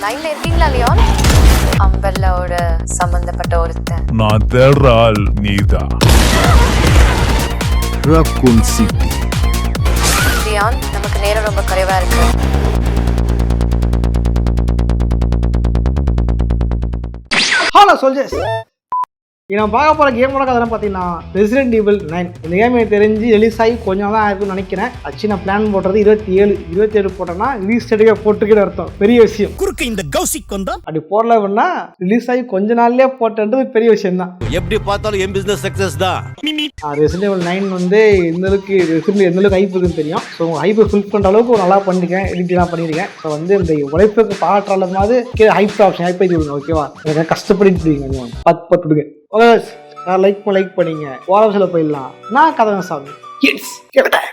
லைன்ல இருக்கீங்களா லியோன்? அம்பர்லாவோட சம்பந்தப்பட்ட ஒருத்தன். நான் தேடுற ஆள் நீதான். Raccoon city. லியோன், நமக்கு நேரம் ரொம்ப குறைவா இருக்கு. ஹலோ சோல்ஜர்ஸ், நான் பார்க்க போகிற கேமோட கதை பார்த்தீங்கன்னா ரெசிடென்ட் ஈவில் 9. இந்த கேம் எனக்கு தெரிஞ்சு ரிலீஸ் ஆகி கொஞ்சம் தான் இருக்குன்னு நினைக்கிறேன். ஆக்சுவலி நான் பிளான் போடுறது 27 போட்டேன்னா ரிலீஸ் டேட்டுக்கே போட்டுக்கிட்டு அர்த்தம். பெரிய விஷயம். குறுக்கு இந்த கௌசிக் வந்தா அப்படி போடல அப்படின்னா ரிலீஸ் ஆகி கொஞ்ச நாள்லேயே போட்டேன்றது பெரிய விஷயம் தான். எப்படி பார்த்தாலும் என் பிசினஸ் சக்சஸ் தான். ரெசிடென்ட் ஈவில் 9 வந்து எந்த அளவுக்கு ஹைப் இருக்குன்னு தெரியும். ஸோ ஹைப்பை ஃபில் பண்ணுற அளவுக்கு நல்லா பண்ணிருக்கேன், எடிட்லாம் பண்ணியிருக்கேன். ஸோ வந்து இந்த உழைப்புக்கு பாராட்டுறது ஹைப் ஆப்ஷன் ஹைப் ஆகி விடுங்க. ஓகேவா? எனக்கு கஷ்டப்பட்டு விடுங்க, 10 விடுங்க. லைக் பண்ணிங்க. வாரசில போயிடலாம். நான் கதை சாமி கிட்ஸ் கேட்டேன்.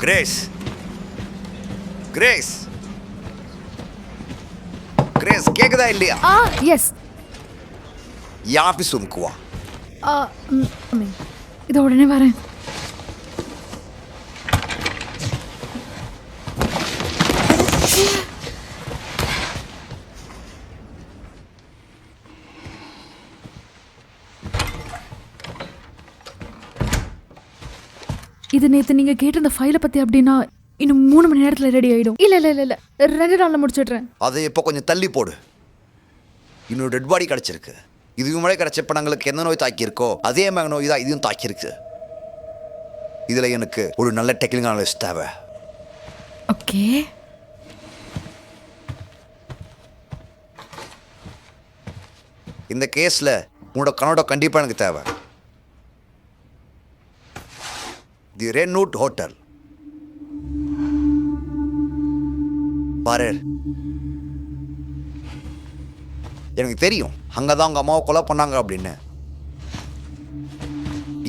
கிரேஸ், கிரேஸ், கிரேஸ் கேக்குதா இல்லையா? எஸ். என் ஆஃபீஸ் ரூமுக்கு வா. இதோ உடனே வரேன். இது நேத்து நீங்க கேட்ட அந்த ஃபைலை பத்தி அப்படின்னா இன்னும் 3 மணி நேரத்துல ரெடி ஆயிடும். இல்ல 2 நாள்ல முடிச்சிடுறேன். அதை இப்போ கொஞ்சம் தள்ளி போடு. இன்னொரு டெட் பாடி கிடச்சிருக்கு. இதுக்கு முன்னாடி கிடச்ச பணங்களுக்கு எந்த நோய் தாக்கியிருக்கோ அதே மாதிரி நோய் தான் இதையும் தாக்கியிருக்கு. இதில் எனக்கு ஒரு நல்ல டெக்னிக்கல் நாலேஜ் தேவை. ஓகே. இந்த கேஸில் உன்னோட கனோட கண்டிப்பாக எனக்கு தேவை. தி ரெனூட் ஹோட்டல் பாரு. எனக்கு தெரியும் அங்கே தான் அவங்க அம்மாவை கொலை பண்ணாங்க அப்படின்னு.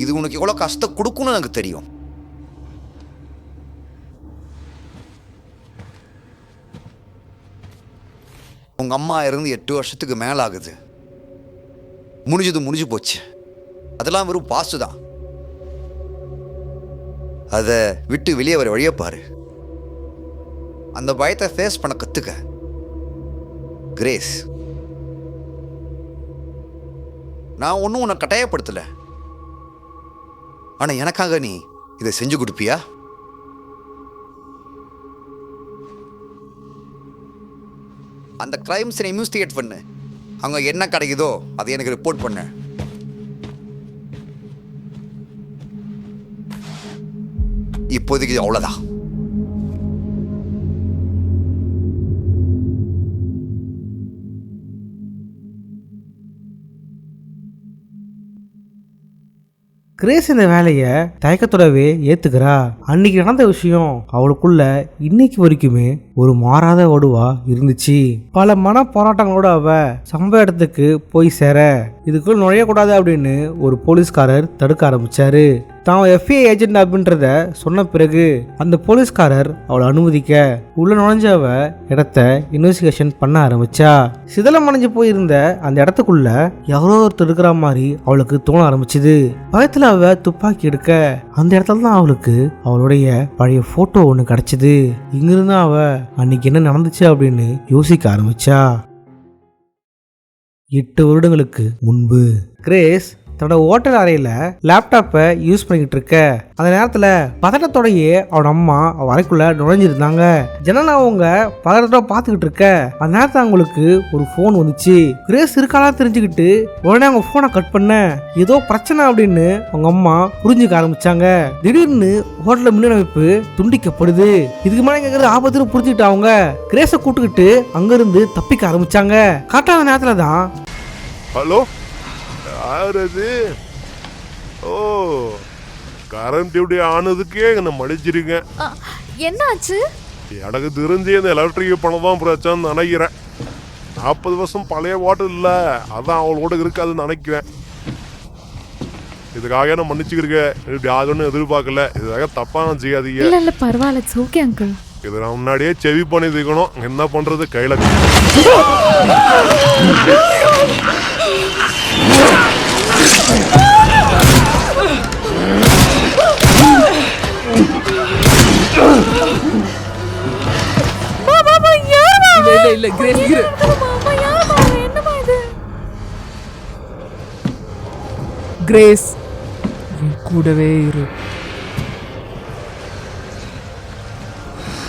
இது உனக்கு எவ்வளோ கஷ்டம் கொடுக்குன்னு எனக்கு தெரியும். உங்கள் அம்மா இருந்து 8 வருஷத்துக்கு மேலே ஆகுது. முடிஞ்சு போச்சு. அதெல்லாம் வெறும் பாசு தான். அதை விட்டு வெளியே வர வழியை பாரு. அந்த பயத்தை ஃபேஸ் பண்ண கற்றுக்க கிரேஸ். நான் ஒன்றும் உன்னை கட்டாயப்படுத்தலை. ஆனால் எனக்காக நீ இதை செஞ்சு கொடுப்பியா? அந்த கிரைம்ஸை இன்வெஸ்டிகேட் பண்ணு. அங்கே என்ன கிடைக்குதோ அதை எனக்கு ரிப்போர்ட் பண்ணு. இப்போதைக்கு அவ்வளோதான். கிரேஸ் இந்த வேலையை தயக்கத்தோடவே ஏத்துக்கிறா. அன்னைக்கு நடந்த விஷயம் அவளுக்குள்ள இன்னைக்கு வரைக்குமே ஒரு மாறாத வடுவா இருந்துச்சு. பல மன போராட்டங்களோட அவ சம்பவ இடத்துக்கு போய் சேர இதுக்குள்ள நுழையக்கூடாது அப்படின்னு ஒரு போலீஸ்காரர் தடுக்க ஆரம்பிச்சாரு. தான் FBI ஏஜென்ட் அப்படின்றத சொன்ன பிறகு அந்த போலீஸ்காரர் அவளை அனுமதிக்க உள்ள நுழைஞ்ச அவ இடத்த இன்வெஸ்டிகேஷன் பண்ண ஆரம்பிச்சா. சிதலம் அடைஞ்சு போயிருந்த அந்த இடத்துக்குள்ள யாரோ ஒருத்தர் இருக்கிற மாதிரி அவளுக்கு தோண ஆரம்பிச்சுது. பயத்துல அவ துப்பாக்கி எடுக்க அந்த இடத்துல தான் அவளுக்கு அவளுடைய பழைய போட்டோ ஒண்ணு கிடைச்சது. இங்கிருந்து அவ அன்னைக்கு என்ன நடந்துச்சு அப்படின்னு யோசிக்க ஆரம்பிச்சா. 8 வருடங்களுக்கு முன்பு கிரேஸ் தன்னோட ஹோட்டல் அறையில லேப்டாப்பை யூஸ் பண்ணிக்கிட்டு இருக்க. அந்த நேரத்துல பதட்டத்தோடயே அவன் அம்மா அவ அறைக்குள்ள நுழைஞ்சிருந்தாங்க. ஜனனா அவங்க பதட்டத்தோட பாத்துக்கிட்டு இருக்க. அந்த நேரத்துல அவங்களுக்கு ஒரு போன் வந்துச்சு. கிரேஸ் இருக்காலாம் தெரிஞ்சுக்கிட்டு உடனே அவங்க போனை கட் பண்ண ஏதோ பிரச்சனை அப்படின்னு அவங்க அம்மா புரிஞ்சுக்க ஆரம்பிச்சாங்க. திடீர்னு ஹோட்டல்ல மின் அமைப்பு துண்டிக்கப்படுது. இதுக்கு மேலே கேட்கறது ஆபத்துன்னு புரிஞ்சுக்கிட்டு அவங்க கிரேஸை கூட்டுக்கிட்டு அங்கிருந்து தப்பிக்க ஆரம்பிச்சாங்க. கரெக்டான நேரத்துல தான் ஹலோ, யார் அது? ஓ, கரண்ட் டியூட்டி ஆனதுக்கே என்ன மடிச்சிருக்கேன். என்னாச்சு? எனக்கு தெரிஞ்சு இந்த எலக்ட்ரிக் பணம் தான் பிரச்சனை நினைக்கிறேன். 40 வருஷம் பழைய வாட்டர் இல்லை, அதான் அவளோட இருக்காதுன்னு நினைக்கிறேன். இதுக்காக நான் மன்னிச்சுக்கிறேன். இப்படி யாருன்னு எதிர்பார்க்கல. இதுக்காக தப்பா நான் செய்யாதீங்க. இல்ல இல்ல பரவாயில்ல, இட்ஸ் ஓகே அங்கிள். இது நான் முன்னாடியே செவி பண்ணி தீக்கணும். என்ன பண்றது, கையில இல்ல கிரேஸ் இரு. கிரேஸ் என் கூடவே இரு.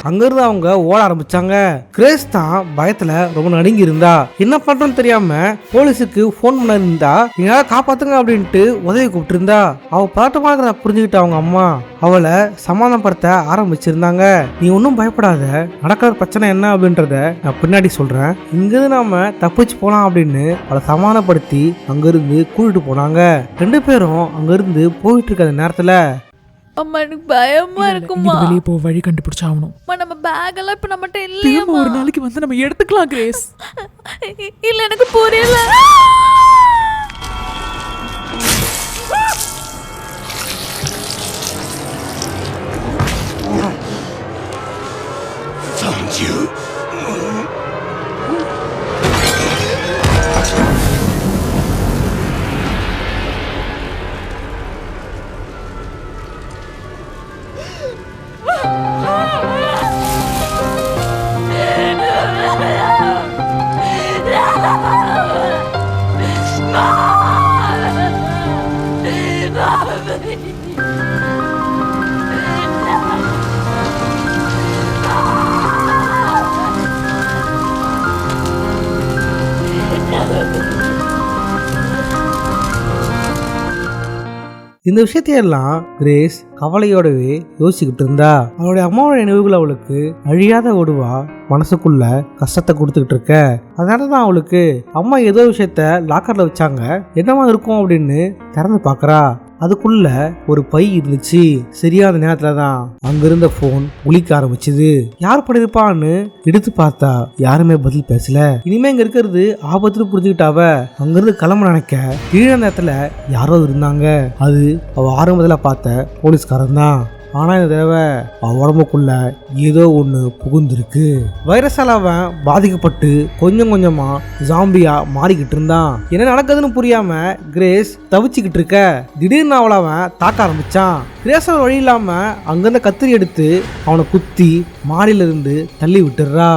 அங்கிருந்து அவங்க ஓட ஆரம்பிச்சாங்க. கிரேஸ் தான் பயத்துல ரொம்ப நடுங்கி இருந்தா. என்ன பண்றோம்னு தெரியாம போலீஸுக்கு போன் பண்ண இருந்தா, எங்களால காப்பாத்துங்க அப்படின்ட்டு உதவி கூப்பிட்டு இருந்தா. அவ பதட்டமாக புரிஞ்சுக்கிட்ட அவங்க அம்மா அவளை சமாதானப்படுத்த ஆரம்பிச்சிருந்தாங்க. நீ ஒன்றும் பயப்படாத, நடக்கிற பிரச்சனை என்ன அப்படின்றத நான் பின்னாடி சொல்றேன். இங்கிருந்து நாம தப்பிச்சு போலாம் அப்படின்னு அவளை சமாதானப்படுத்தி அங்கிருந்து கூட்டிட்டு போனாங்க. 2 பேரும் அங்கிருந்து போயிட்டு இருக்க நேரத்துல அம்மா எனக்கு பயமா இருக்குமா. வெளியே போ, வழி கண்டுபிடிச்சாகணும். நம்ம பேக் எல்லாம் இப்ப நம்மகிட்ட திரும்ப இல்லையா? ஒரு நாளைக்கு வந்து நம்ம எடுத்துக்கலாம் கிரேஸ். இல்ல எனக்கு புரியல. இந்த விஷயத்தையெல்லாம் கிரேஸ் கவலையோடவே யோசிச்சுக்கிட்டு இருந்தா. அவளுடைய அம்மாவோட நினைவுகள் அவளுக்கு அழியாத ஓடுவா மனசுக்குள்ள கஷ்டத்தை கொடுத்துக்கிட்டு இருக்க. அதனாலதான் அவளுக்கு அம்மா ஏதோ விஷயத்த லாக்கர்ல வச்சாங்க, என்னவா இருக்கும் அப்படின்னு திறந்து பாக்குறா. அதுக்குள்ள ஒரு பை இருந்துச்சு. சரியான நேரத்துல தான் அங்கிருந்த போன் ஒலிக்க ஆரம்பிச்சுது. யார் பண்ணிருப்பான்னு எடுத்து பார்த்தா யாருமே பதில் பேசல. இனிமே இங்க இருக்கிறது ஆபத்துன்னு புரிஞ்சுக்கிட்டாவ அங்கிருந்து கிளம்ப நினைக்க கீழே நேரத்துல யாரோ இருந்தாங்க. அது அவ ஆரம்பத்துல பார்த்த போலீஸ்காரன் தான். ஆனா இந்த தடவை அவன் உடம்புக்குள்ள ஏதோ ஒண்ணு புகுந்திருக்கு. வைரஸால அவன் பாதிக்கப்பட்டு கொஞ்சம் கொஞ்சமா ஜாம்பியா மாறிக்கிட்டு இருந்தான். என்ன நடக்குதுன்னு புரியாம கிரேஸ் தவிச்சுக்கிட்டு இருக்க. திடீர்னு அவளை அவன் தாக்க ஆரம்பிச்சான். கிரேஸ் அவன் வழி இல்லாம அங்கிருந்த கத்திரி எடுத்து அவனை குத்தி மாடியில இருந்து தள்ளி விட்டுறா.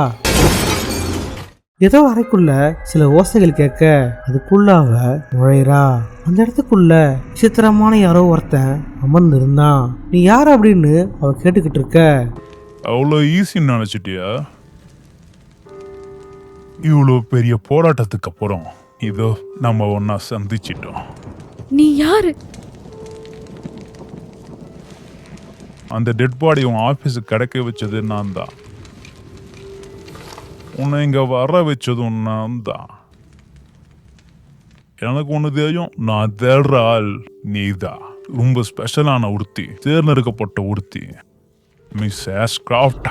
ஏதோ அறைக்குள்ள சில ஓசைகள் கேட்க அதுக்குள்ள அவ நுழைறா. அந்த இடத்துக்குள்ள விசித்திரமான யாரோ ஒருத்தன் அமர்ந்து இருந்தான். நீ யார் அப்படின்னு அவ கேட்டுக்கிட்டு இருக்க. அவ்வளோ ஈஸின்னு நினைச்சிட்டியா? இவ்வளோ பெரிய போராட்டத்துக்கு அப்புறம் இதோ நம்ம ஒன்னா சந்திச்சிட்டோம். நீ யாரு? அந்த டெட் பாடி உன் ஆஃபீஸுக்கு கிடைக்க வச்சது நான் தான். உன்னை இங்க வர வச்சதும் நான் தான். எனக்கு ஒன்று தெரியும், நான் தேடுற ஆள் நீதான். ரொம்ப ஸ்பெஷலான ஒருத்தி, தேர்ந்தெடுக்கப்பட்ட ஒருத்தி, மிஸ் ஆஷ்கிராஃப்ட்.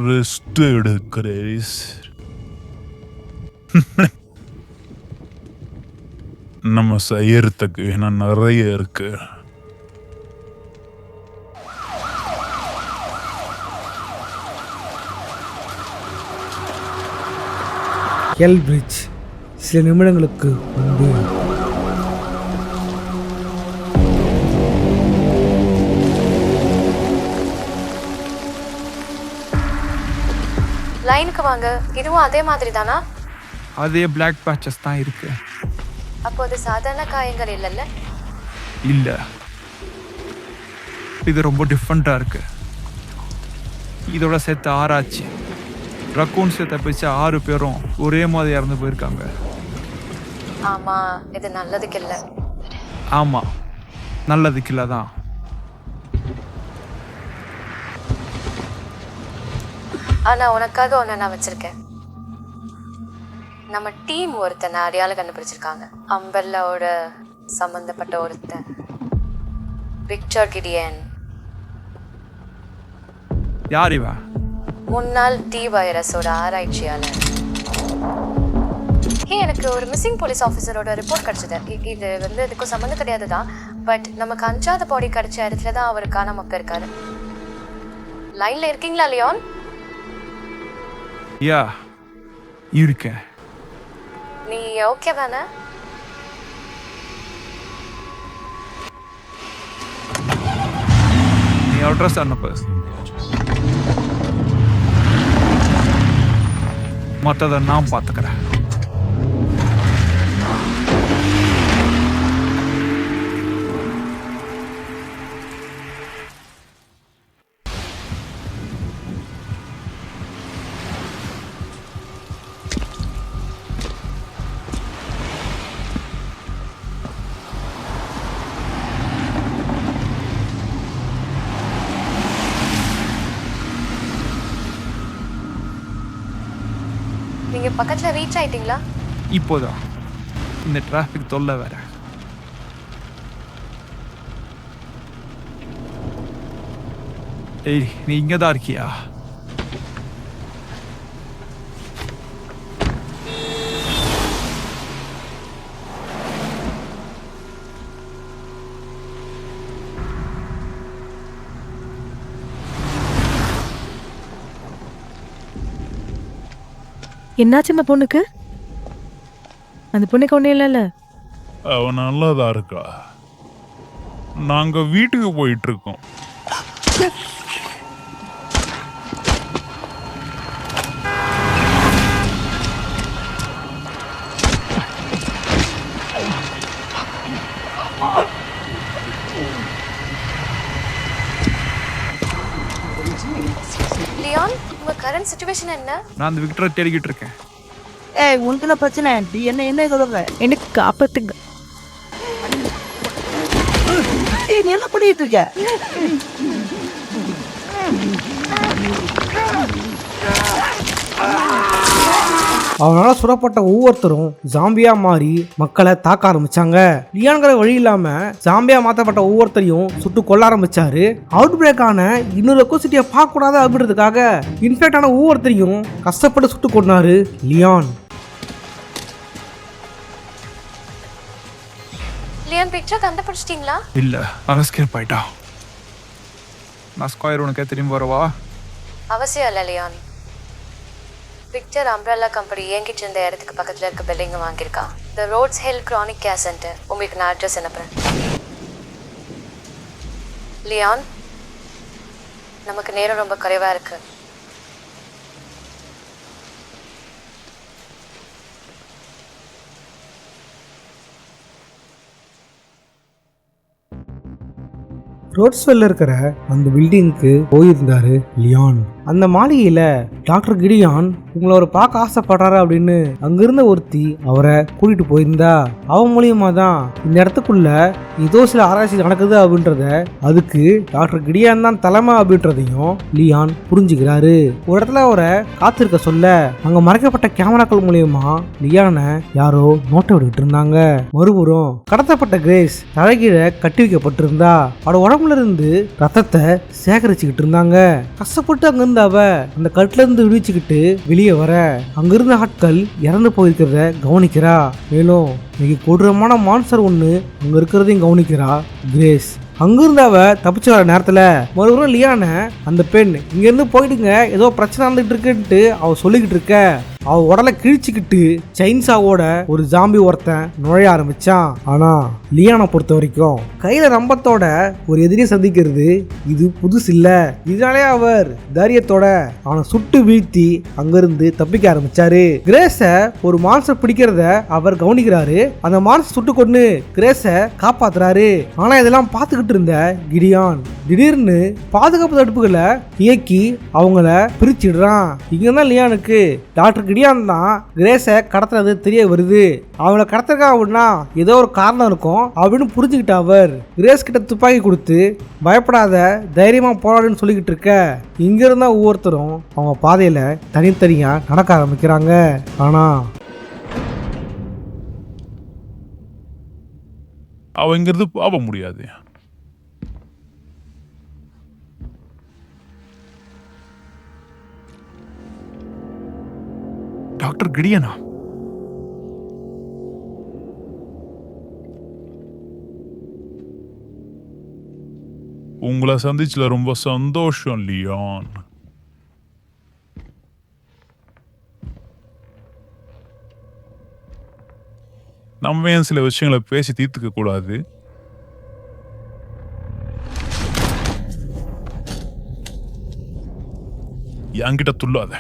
ரெஸ்ட் எடு கிரேஸ். நம்ம செய்யறதுக்கு என்ன நிறைய இருக்கு. எல்பிரிட்ஜ் சில நிமிடங்களுக்கு முன்பு. லைனுக்கு வாங்க. இதுவும் அதே மாதிரி தானா? அதே பிளாக் பேச்சஸ் தான் இருக்கு. அப்போ அது சாதாரண காயங்கள் இல்லைல்ல? இல்ல, இது ரொம்ப டிஃப்ரெண்டா இருக்கு. இதோட சேர்த்து 6 ஆச்சு. ரக்கூன் சேர்த்த பிடிச்ச 6 பேரும் ஒரே மாதிரி இறந்து போயிருக்காங்க. ஆமா, இது நல்லதுக்கு இல்லை. ஆமா, நல்லதுக்கு இல்லை தான். ஆனா உனக்காக ஒன்று நான் வச்சிருக்கேன். நம்ம டீம் ஒருத்தனை அடையாளம் கண்டுபிடிச்சிருக்காங்க. அம்பெல்லாவோட சம்பந்தப்பட்ட ஒருத்தன், விக்டர் கிடியன். யார் இவன்? முன்னாள் டி வைரஸோட ஆராய்ச்சியாளர். எனக்கு ஒரு மிஸ்ஸிங் போலீஸ் ஆஃபீஸரோட ரிப்போர்ட் கிடைச்சது. இது இதுக்கும் சம்மந்தம் கிடையாது தான், பட் நமக்கு 5வது பாடி கிடைச்ச இடத்துல தான் அவர் காணாம போயிருக்காரு. லைன்ல இருக்கீங்களா லியோன்? யா, இருக்கேன். நீ ஓகே தானே? நீ அட்ரஸ் அனுப்பு, மற்றதை நான் பார்த்துக்கிறேன். நீங்க பக்கத்துல ரீச் ஆயிட்டீங்களா? இப்போதான். இந்த டிராஃபிக் தொல்லை வேற. ஏய், நீ இங்கே தான் இருக்கியா? என்னாச்சும்மா பொண்ணுக்கு? அந்த பொண்ணுக்கு ஒன்றும் இல்லைல்ல? அவன் நல்லாதான் இருக்கா. நாங்க வீட்டுக்கு போயிட்டு இருக்கோம். லியோன், உங்க கரண்ட் சிச்சுவேஷன் என்ன? நான் அந்த விக்டரை தேடிக்கிட்டு இருக்கேன். ஏய், உனக்கு என்ன பிரச்சனை? என்ன சொல்லுங்க, எனக்கு காப்பாத்துங்க. நீ என்ன பண்ணிட்டு இருக்க? அவனால சுடப்பட்ட ஒவ்வொருத்தரும் ஜாம்பியா மாறி மக்களை தாக்க ஆரம்பிச்சாங்க. லியான்கிற வழி இல்லாம ஜாம்பியா மாற்றப்பட்ட ஒவ்வொருத்தரையும் சுட்டு கொல்ல ஆரம்பிச்சாரு. அவுட் பிரேக் ஆன இன்னொரு ரெக்கோசிட்டியை பார்க்க கூடாது அப்படின்றதுக்காக இன்ஃபெக்ட் ஆன ஒவ்வொருத்தரையும் கஷ்டப்பட்டு சுட்டு கொண்டாரு லியான். லியோன், பிக்சர் கண்டுபிடிச்சிட்டீங்களா? இல்லை, அவன் எஸ்கேப் ஆயிட்டான். நான் ஸ்கொயர் உனக்கே திரும்பி வரவா? அவசியம் இல்லை லியோன். விக்டர் அம்ப்ரெல்லா கம்பெனி இயங்கிட்டு இருந்த இடத்துக்கு பக்கத்தில் இருக்க பில்டிங்கை வாங்கியிருக்கான். The Rhodes Hill Chronic Care Centre. உங்களுக்கு நான் அட்ரஸ் அனுப்புறேன். லியான், நமக்கு நேரம் ரொம்ப குறைவாக இருக்கு. ரோட்ஸ்வெல்ல இருக்கிற அந்த பில்டிங்க்கு போயிருந்தாரு லியான். அந்த மாளிகையில டாக்டர் கிடியான் உங்களை ஒரு பார்க்க ஆசைப்படுறாரு அப்படின்னு அங்கிருந்த ஒருத்தி அவரை கூட்டிட்டு போயிருந்தா. அவன் மூலியமா தான் இந்த இடத்துக்குள்ள ஏதோ சில ஆராய்ச்சி நடக்குது அப்படின்றத, அதுக்கு டாக்டர் கிடியான் தான் தலைமை அப்படின்றதையும் லியான் புரிஞ்சுக்கிறாரு. ஒரு இடத்துல அவரை காத்திருக்க சொல்ல அங்க மறைக்கப்பட்ட கேமராக்கள் மூலியமா லியானை யாரோ நோட்டை விட்டுட்டு இருந்தாங்க. மறுபுறம் கடத்தப்பட்ட கிரேஸ் தலைகீழ கட்டி வைக்கப்பட்டிருந்தா. அவட உடம்புல இருந்து ரத்தத்தை சேகரிச்சுக்கிட்டு இருந்தாங்க. கஷ்டப்பட்டு அங்கிருந்து அவ அந்த கட்டுல இருந்து விடுவிச்சுக்கிட்டு வெளியே வர அங்கிருந்த ஆட்கள் இறந்து போயிருக்கிறத கவனிக்கிறா. மேலும் மிக கொடூரமான மான்ஸ்டர் ஒண்ணு அங்க இருக்கிறதையும் கவனிக்கிறா கிரேஸ். அங்கிருந்து அவ தப்பிச்சு வர நேரத்துல மறுபடியும் லியானை அந்த பெண் இங்க இருந்து போயிடுங்க, ஏதோ பிரச்சனை நடந்துட்டு இருக்குன்ட்டு அவ சொல்லிக்கிட்டு இருக்க அவ உடலை கிழிச்சுக்கிட்டு செயின்சாவோட ஒரு ஜாம்பி ஒருத்தன் நுழைய ஆரம்பிச்சான். ஆனா லியானை பொறுத்த வரைக்கும் கையில ரம்பத்தோட ஒரு எதிரியை சந்திக்கிறது இது புதுசு இல்ல. இதனாலே அவர் தைரியத்தோட அவனை சுட்டு வீழ்த்தி அங்கிருந்து தப்பிக்க ஆரம்பிச்சாரு. கிரேஸ ஒரு மான்ஸ்டர் பிடிக்கிறத அவர் கவனிக்கிறாரு. அந்த மான்ஸ்டர் சுட்டு கொண்டு கிரேஸ காப்பாத்துறாரு. ஆனா இதெல்லாம் பார்த்துக்கிட்டு இருந்த கிடியான் திடீர்னு பாதுகாப்பு தடுப்புகளை இயக்கி அவங்கள பிரிச்சிடுறான். இங்கதான் லியானுக்கு டாக்டர் கிடியான் தான் கிரேஸ கடத்துறது தெரிய வருது. அவளை கடத்திருக்கா அப்படின்னா ஏதோ ஒரு காரணம் இருக்கும் அப்படின்னு புரிஞ்சுக்கிட்ட அவர் கிரேஸ் கிட்ட துப்பாக்கி கொடுத்து பயப்படாத தைரியமா போராடுன்னு சொல்லிக்கிட்டு இருக்க. இங்க இருந்தா ஒவ்வொருத்தரும் அவங்க பாதையில தனித்தனியா நடக்க ஆரம்பிக்கிறாங்க. ஆனா அவ இங்கிருந்து போக முடியாது. டாக்டர் கிடியனா? உங்களை சந்திச்சுல ரொம்ப சந்தோஷம் லியான். நம்ம ஏன் சில விஷயங்களை பேசி தீர்த்துக்க கூடாது? என்கிட்ட துள்ளாத.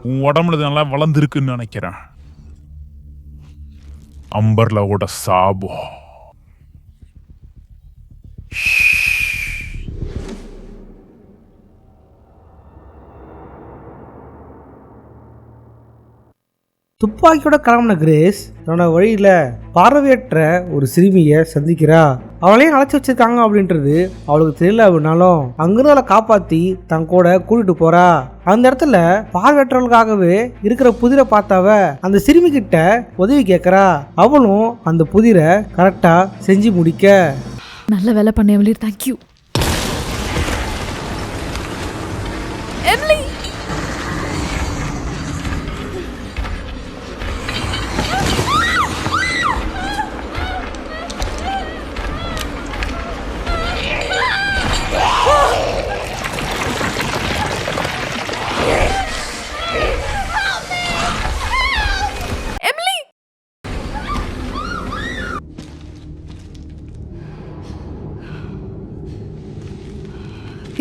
உன் உடம்புல நல்லா வளர்ந்துருக்குன்னு நினைக்கிறேன். அம்பர்லாவோட சாபம். துப்பாக்கியோட கிளம்பின கிரேஸ் தன்னோட வழியில பார்வையற்ற ஒரு சிறுமியை சந்திக்கிறா. அவளையும் அழைச்சி வச்சிருக்காங்க அப்படின்றது அவளுக்கு தெரியல அப்படின்னாலும் அங்கிருந்து அவளை காப்பாத்தி தன் கூட கூட்டிட்டு போறா. அந்த இடத்துல பார்வையற்றவர்களுக்காகவே இருக்கிற புதிரை பார்த்தாவ அந்த சிறுமி கிட்ட உதவி கேட்கறா. அவளும் அந்த புதிரை கரெக்டா செஞ்சு முடிக்க. நல்ல வேலை பண்ண எமிலி, தேங்க்யூ. எமிலி,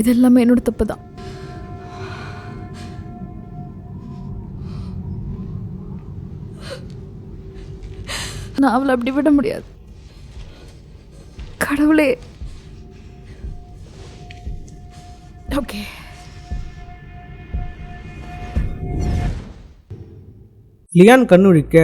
இது எல்லாமே என்னோட தப்பு தான். நான் அவளை அப்படி விட முடியாது. கடவுளே. ஓகே. லியான் கண்ணுழிக்க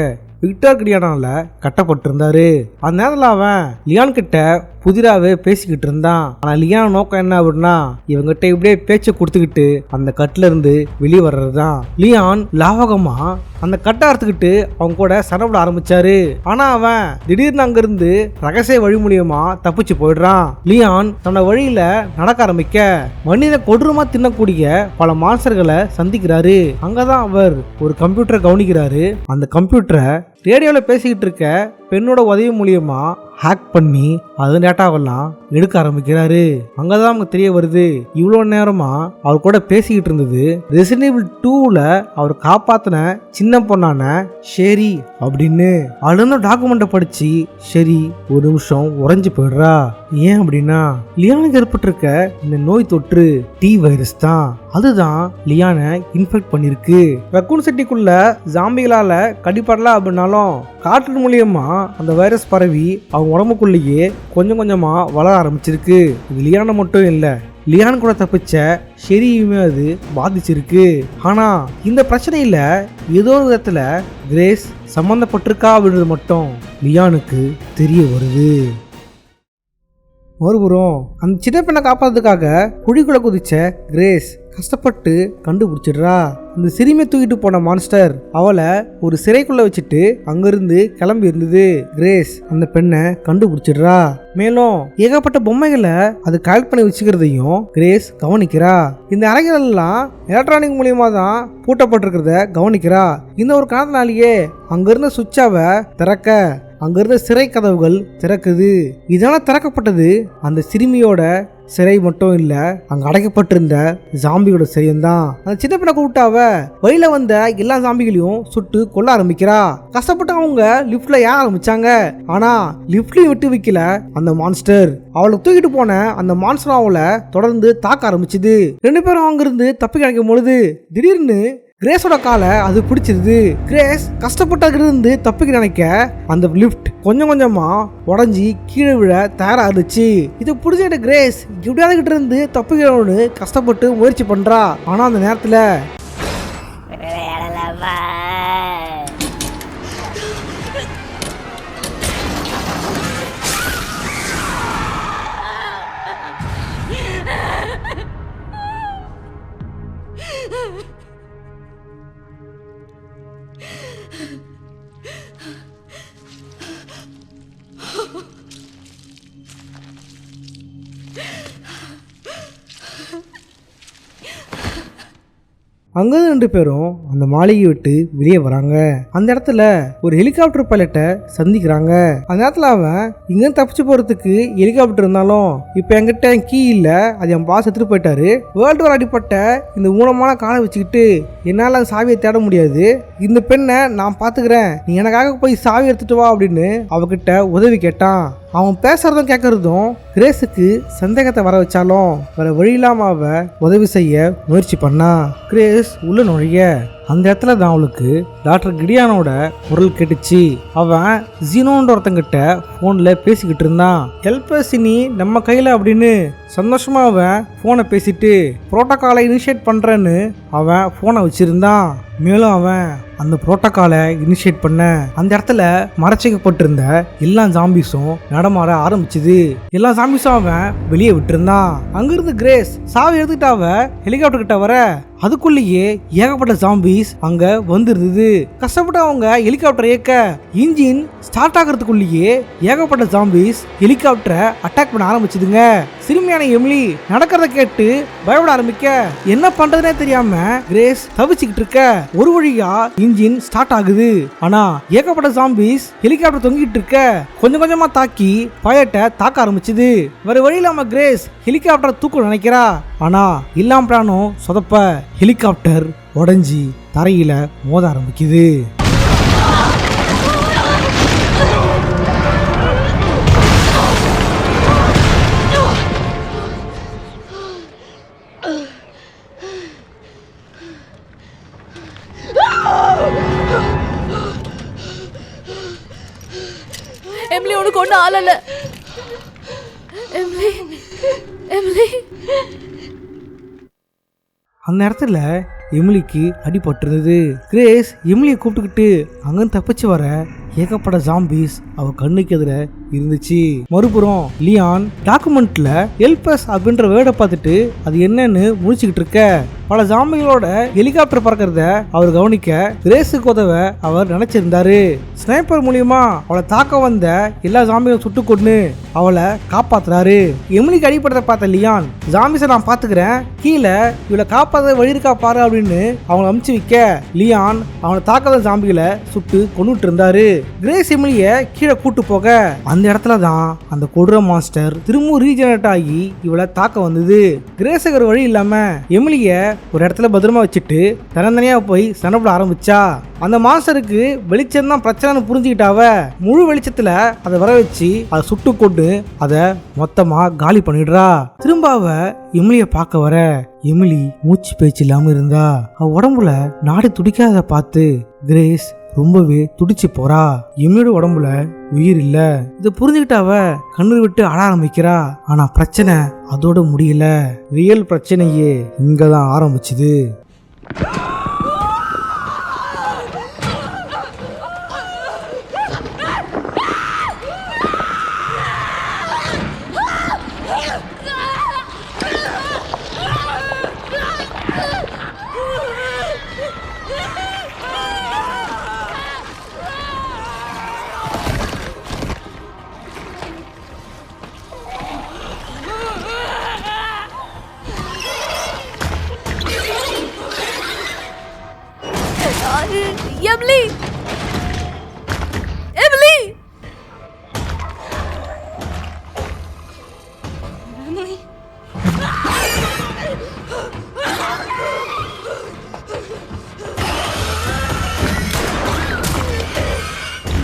விக்டர் கிடியானால கட்டப்பட்டிருந்தாரு. அந்த நேரத்தில் அவன் லியான் கிட்ட புதிராவே பேசிக்கிட்டு இருந்தான். ஆனா லியான் நோக்கம் என்ன அப்படின்னா இவங்கிட்ட இப்படியே பேச்சை கொடுத்துக்கிட்டு அந்த கட்டுல இருந்து வெளியே வர்றதுதான். லியான் லாவகமா அந்த கட்டை அறுத்துக்கிட்டு அவங்க கூட சண்டை ஆரம்பிச்சாரு. ஆனா அவன் திடீர்னு அங்கிருந்து ரகசிய வழி மூலியமா தப்பிச்சு போயிடுறான். லியான் தன்னோட வழியில நடக்க ஆரம்பிக்க மனித கொடூரமா தின்னக்கூடிய பல மான்ஸ்டர்களை சந்திக்கிறாரு. அங்கதான் அவர் ஒரு கம்ப்யூட்டரை கவனிக்கிறாரு. அந்த கம்ப்யூட்டரை ரேடியோவில் பேசிக்கிட்டு இருக்க பெண்ணோட உதவி மூலியமா ஹேக் பண்ணி அது டேட்டாவெல்லாம் எடுக்க ஆரம்பிக்கிறாரு. அங்கதான் நமக்கு தெரிய வருது இவ்வளோ நேரமா அவர் கூட பேசிக்கிட்டு இருந்தது ரெசிடென்ட் ஈவில் 2ல அவர் காப்பாத்தின சின்ன பொண்ணான ஷெரி அப்படின்னு. அதுல டாக்குமெண்ட்டை படிச்சு ஷெரி ஒரு நிமிஷம் உறைஞ்சு போயிடுறா. ஏன் அப்படின்னா லியானுக்கு ஏற்பட்டிருக்க இந்த நோய் தொற்று டி வைரஸ் தான். அதுதான் லியானை இன்ஃபெக்ட் பண்ணிருக்கு. ரக்கூன் சிட்டிக்குள்ள ஜாம்பிகளால கடிப்படல அப்படின்னாலும் காற்று மூலியமா அந்த வைரஸ் பரவி அவங்க உடம்புக்குள்ளேயே கொஞ்சம் கொஞ்சமா வளர ஆரம்பிச்சிருக்கு. இது லியானை மட்டும் இல்ல, லியான் கூட தப்பிச்ச ஷெரியுமே அது பாதிச்சிருக்கு. ஆனா இந்த பிரச்சனையில ஏதோ ஒரு விதத்துல கிரேஸ் சம்பந்தப்பட்டிருக்கா அப்படின்றது மட்டும் லியானுக்கு தெரிய வருது. ஒருபுறம் அந்த சின்ன பெண்ணை காப்பாத்துறதுக்காக குழிக்குள்ள குதிச்ச கிரேஸ் கஷ்டப்பட்டு கண்டுபிடிச்சிடுறா. அந்த சிறுமியை தூக்கிட்டு போன மான்ஸ்டர் அவளை ஒரு சிறைக்குள்ள வச்சுட்டு அங்கிருந்து கிளம்பி இருந்தது. கிரேஸ் அந்த பெண்ணை கண்டுபிடிச்சிடுறா. மேலும் ஏகப்பட்ட பொம்மைகளை அது கலெக்ட் பண்ணி வச்சுக்கிறதையும் கிரேஸ் கவனிக்கிறா. இந்த அறைகள் எல்லாம் எலக்ட்ரானிக் மூலியமா தான் பூட்டப்பட்டிருக்கிறத கவனிக்கிறா. இந்த ஒரு காரணத்தினாலேயே அங்கிருந்த சுவிட்சாவை திறக்க அங்கிருந்த சிறை கதவுகள் திறக்குது. இதனால திறக்கப்பட்டது அந்த சிறுமியோட சிறை மட்டும் இல்ல, அங்க அடைக்கப்பட்டிருந்த ஜாம்பியோட சிறையும் தான். அந்த சின்ன பிள்ளை கூப்பிட்டாவ வழியில வந்த எல்லா ஜாம்பிகளையும் சுட்டு கொல்ல ஆரம்பிக்கிறா. கஷ்டப்பட்டு அவங்க லிப்ட்ல ஏற ஆரம்பிச்சாங்க. ஆனா லிப்ட்லயும் விட்டு வைக்கல அந்த மான்ஸ்டர். அவளை தூக்கிட்டு போன அந்த மான்ஸ்டர் அவளை தொடர்ந்து தாக்க ஆரம்பிச்சுது. 2 பேரும் அங்கிருந்து தப்பி கிடைக்கும் பொழுது திடீர்னு கிரேஸோட காலை அது பிடிச்சிருது. கிரேஸ் கஷ்டப்பட்டதுலேருந்து தப்பிக்க நினைக்க அந்த லிஃப்ட் கொஞ்சம் கொஞ்சமா உடஞ்சி கீழே விழ தயாரா இருந்துச்சு. இதை பிடிச்சிட்டு கிரேஸ் எப்படியாவது கிட்ட இருந்து தப்பிக்கணும்னு கஷ்டப்பட்டு முயற்சி பண்றா. ஆனா அந்த நேரத்துல அங்கே 2 பேரும் அந்த மாளிகை விட்டு வெளியே வராங்க. அந்த இடத்துல ஒரு ஹெலிகாப்டர் பைலட்டை சந்திக்கிறாங்க. அந்த நேரத்தில் அவன் இங்க தப்பிச்சு போறதுக்கு ஹெலிகாப்டர் இருந்தாலும் இப்போ என்கிட்ட கீ இல்லை, அது என் பாஸ் எடுத்துட்டு போயிட்டாரு. வேர்ல்டு வார் அடிப்பட்ட இந்த ஊனமான காலை வச்சுக்கிட்டு என்னால் அந்த சாவியை தேட முடியாது. இந்த பெண்ணை நான் பார்த்துக்கிறேன், நீ எனக்காக போய் சாவி எடுத்துட்டு வா அப்படின்னு அவகிட்ட உதவி கேட்டான். அவன் பேசுறதும் கேட்கறதும் கிரேஸுக்கு சந்தேகத்தை வர வச்சாலும் வேற வழி இல்லாம அவ உதவி செய்ய முயற்சி பண்ணா. கிரேஸ் உள்ள நுழைய அந்த இடத்துல தான் அவளுக்கு டாக்டர் கிடியானோட குரல் கேட்டுச்சு. அவன் ஜீனோன்ற ஒருத்தங்கிட்ட போன்ல பேசிக்கிட்டு இருந்தான். ஹெல்பர்ஸினி நம்ம கையில அப்படின்னு சந்தோஷமா அவன் போனை பேசிட்டு புரோட்டோகாலை இனிஷியேட் பண்றேன்னு அவன் போனை வச்சிருந்தான். மேலும் அவன் அந்த புரோட்டோகாலை இனிஷியேட் பண்ண அந்த இடத்துல மறைச்சிக்கப்பட்டிருந்த எல்லா ஜாம்பிஸும் நடமாட ஆரம்பிச்சுது. எல்லா ஜாம்பிஸும் அவன் வெளியே விட்டுருந்தான். அங்கிருந்து கிரேஸ் சாவி எடுத்துக்கிட்டு அவ ஹெலிகாப்டர் கிட்ட வர அதுக்குள்ளேயே ஏகப்பட்ட ஜாம்பிஸ் அங்க வந்திருந்தது. கஷ்டப்பட்டு அவங்க ஹெலிகாப்டர் இயக்க இன்ஜின் ஸ்டார்ட் ஆகிறதுக்குள்ளேயே ஏகப்பட்ட ஜாம்பிஸ் ஹெலிகாப்டரை அட்டாக் பண்ண ஆரம்பிச்சுதுங்க. சிறுமியான எமிலி நடக்கிறத கேட்டு பயப்பட ஆரம்பிக்க என்ன பண்றதுனே தெரியாம கிரேஸ் தவிச்சுக்கிட்டு இருக்க ஒரு வழியா இன்ஜின் ஸ்டார்ட் ஆகுது. ஆனா ஏகப்பட்ட ஜாம்பிஸ் ஹெலிகாப்டர் தொங்கிட்டு இருக்க கொஞ்சம் கொஞ்சமா தாக்கி பைலட்டை தாக்க ஆரம்பிச்சுது. வேற வழி இல்லாம கிரேஸ் ஹெலிகாப்டர் தூக்க நினைக்கிறா. ஆனா இல்லாம பிளானும் சொதப்ப ஹெலிகாப்டர் உடைஞ்சி தரையில மோத ஆரம்பிக்குது. எம்லி உனக்கு ஒன்றும் ஆளல. எம்லி எம்லி அந்த இடத்துல எமிலிக்கு அடிபட்டிருந்தது. கிரேஸ் எமிலியை கூப்பிட்டுக்கிட்டு அங்கிருந்து தப்பிச்சு வர ஏகப்பட்ட ஜாம்பிஸ் அவ கண்ணுக்கு எதிர இருந்துச்சு. மறுபுறம் லியான் டாக்குமெண்ட்ல ஹெல்பர்ஸ் அப்படின்ற வேர்டை பார்த்துட்டு அது என்னன்னு முடிச்சுக்கிட்டு இருக்க பல ஜாம்பிகளோட ஹெலிகாப்டர் பறக்கிறத அவர் கவனிக்க கிரேஸுக்கு உதவ அவர் நினைச்சிருந்தாரு. ஸ்னைப்பர் மூலியமா அவளை தாக்க வந்த எல்லா ஜாம்பியும் சுட்டு கொண்டு அவளை காப்பாத்துறாரு. எமிலிக்கு அடிப்பட்டதை பார்த்த லியான் ஜாம்பிஸை நான் பாத்துக்கிறேன், கீழே இவளை காப்பாத்த வழி இருக்கா பாரு அப்படின்னு அவங்களை அமுச்சு வைக்க லியான் அவனை தாக்காத ஜாம்பிகளை சுட்டு கொண்டுட்டு இருந்தாரு. கிரேஸ் எமிலிய கீழே கூட்டு போக அந்த இடத்துல தான் அந்த கொடூர மாஸ்டர் திரும்பவும் ரீஜெனரேட் ஆகி இவளை தாக்க வந்தது. கிரேஸுக்கு வழி இல்லாம எமிலிய ஒரு இடத்துல பத்திரமா வச்சுட்டு தனித்தனியா போய் சண்டை போட ஆரம்பிச்சா. அந்த மாஸ்டருக்கு வெளிச்சம் தான் பிரச்சனைன்னு புரிஞ்சுக்கிட்டாவ முழு வெளிச்சத்துல அதை வர வச்சு அதை சுட்டு கொண்டு அதை மொத்தமா காலி பண்ணிடுறா. திரும்ப அவ எமிலிய பார்க்க வர எமிலி மூச்சு பேச்சு இல்லாம இருந்தா. அவ உடம்புல நாடி துடிக்காத பார்த்து கிரேஸ் ரொம்பவே துடிச்சு போறா. எமிலியோட உடம்புல உயிர் இல்ல. இதை புரிஞ்சுக்கிட்ட அவ கண்ணீர் விட்டு அழ ஆரம்பிக்கிறா. ஆனா பிரச்சனை அதோட முடியல. ரியல் பிரச்சனையே இங்கதான் ஆரம்பிச்சுது. Emily.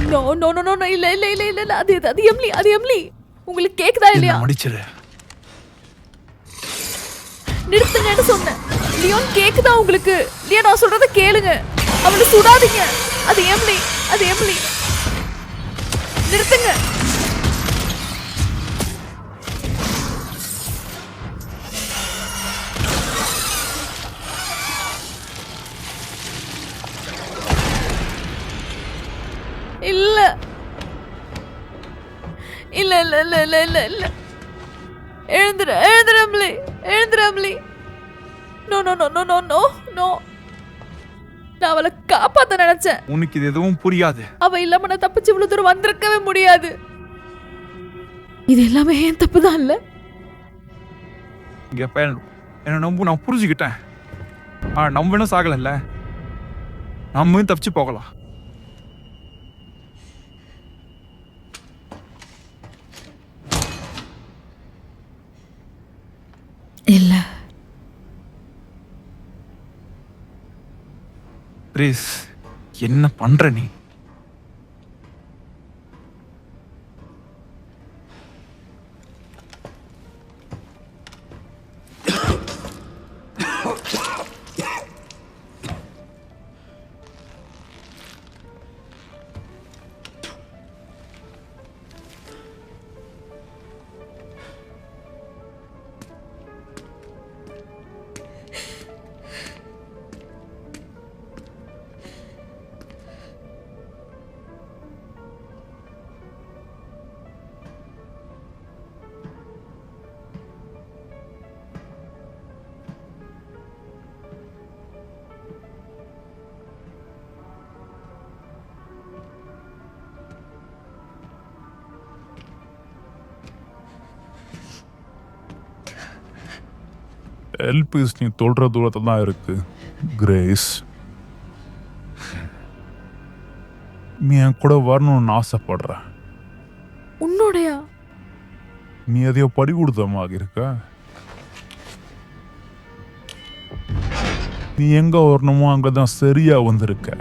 No, no, no, no, no, இல்ல இல்ல இல்ல இல்ல இல்ல, அது எம்லி, அது எம்லி. உங்களுக்கு கேக்குதா இல்லையா? மடிச்சிரு. நிறுத்துங்கன்னு சொன்னேன். லியோன் கேக்குதா உங்களுக்கு? லியோன் நான் சொல்றத கேளுங்க. அவளை சுடாதீங்க. அது எம்லி, அது எம்லி. நிறுத்துங்க. இல்ல இல்ல இல்ல இல்ல இல்ல இல்ல இல்ல எழுந்துரு எழுந்துரு அம்லி, எழுந்துரு அம்லி. No no no no no no no. நான் அவளை காப்பாத்த நினைச்சேன். உனக்கு இது எதுவும் புரியாது. அவ இல்லாம நான் தப்பிச்சு இவ்வளவு தூரம் வந்திருக்கவே முடியாது. இது எல்லாமே ஏன் தப்பு தான் இல்ல. இங்க என்ன நம்ப, நான் புரிஞ்சுக்கிட்டேன். நம்ம இன்னும் சாகலைல்ல, நம்ம தப்பிச்சு போகலாம். இல்ல கிரேஸ், என்ன பண்ற நீ? எல்பிஸ் நீ தொல்ற தூரத்தில் தான் இருக்கு கிரேஸ். நீ என் கூட வரணும்னு ஆசைப்படுற. உன்னோடையா? நீ எதையோ பறி கொடுத்தமாக இருக்க. நீ எங்க வரணுமோ அங்கதான் சரியா வந்திருக்க.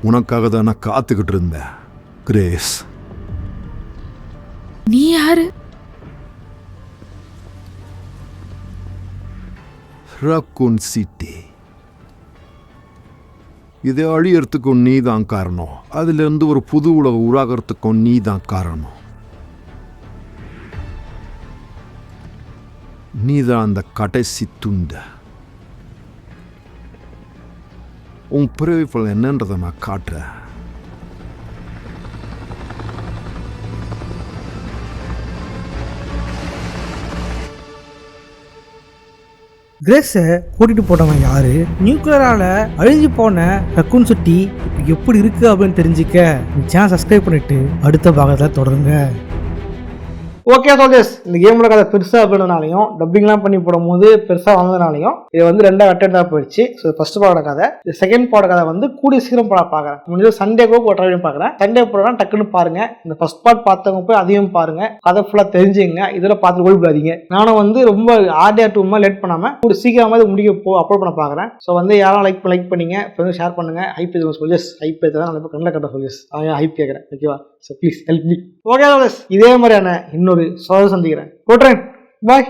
உனக்காக தான் நான் காத்துக்கிட்டு இருந்தேன் கிரேஸ். நீ யாரு? Raccoon city. இதை அழியறதுக்கும் நீ தான் காரணம். அதிலிருந்து ஒரு புது உலக உருவாகிறதுக்கும் நீ தான் காரணம். நீ தான் அந்த கடைசி துண்டு. உன் பிறவிப்பல் என்னன்றதை நான் காட்டுறேன். கிரேஸை கூட்டிட்டு போனவன் யாரு? நியூக்ளியரால அழிஞ்சு போன ரக்கூன் சிட்டி இப்போ எப்படி இருக்கு அப்படின்னு தெரிஞ்சுக்க சேனல் சப்ஸ்கிரைப் பண்ணிட்டு அடுத்த பாகத்தில் தொடருங்க. ஓகே சோல்ஜர்ஸ், இந்த கேமோட கதை பெருசாக போனதுனாலையும் டப்பிங்லாம் பண்ணி போடும்போது பெருசாக வந்ததுனாலையும் இது வந்து ரெண்டாக அட்டெண்டாக போயிடுச்சு. ஸோ ஃபர்ஸ்ட் பாட கதை, இது செகண்ட் பாட கதை வந்து கூடிய சீக்கிரம் போட பார்க்குறேன். முடிஞ்சது சண்டேக்கோ போட்டு பார்க்குறேன். சண்டே போடலாம் டக்குன்னு பாருங்க. இந்த ஃபர்ஸ்ட் பார்ட் பார்த்தவங்க போய் அதையும் பாருங்க, கதை ஃபுல்லாக தெரிஞ்சுங்க. இதில் பார்த்து ஓடிவிடாதீங்க. நானும் வந்து ரொம்ப ஆர்டியா டூமா லேட் பண்ணாமல் கூட சீக்கிரமாக இது முடிக்க அப்லோட் பண்ண பார்க்குறேன். ஸோ வந்து யாரும் லைக் பண்ணுங்க, ஷேர் பண்ணுங்க. ஹைப் எதுவும் சோல்ஜர்ஸ், ஹைப் எதுவும் நல்ல கண்ணில் கட்ட சோல்ஜர்ஸ், அவன் ஹைப் கேட்குறேன். ஓகேவா? So please help me. Okay soldiers, இதே மாதிரியான இன்னொரு சோழ சந்திக்கிறேன். போட்டுறேன். பாய்.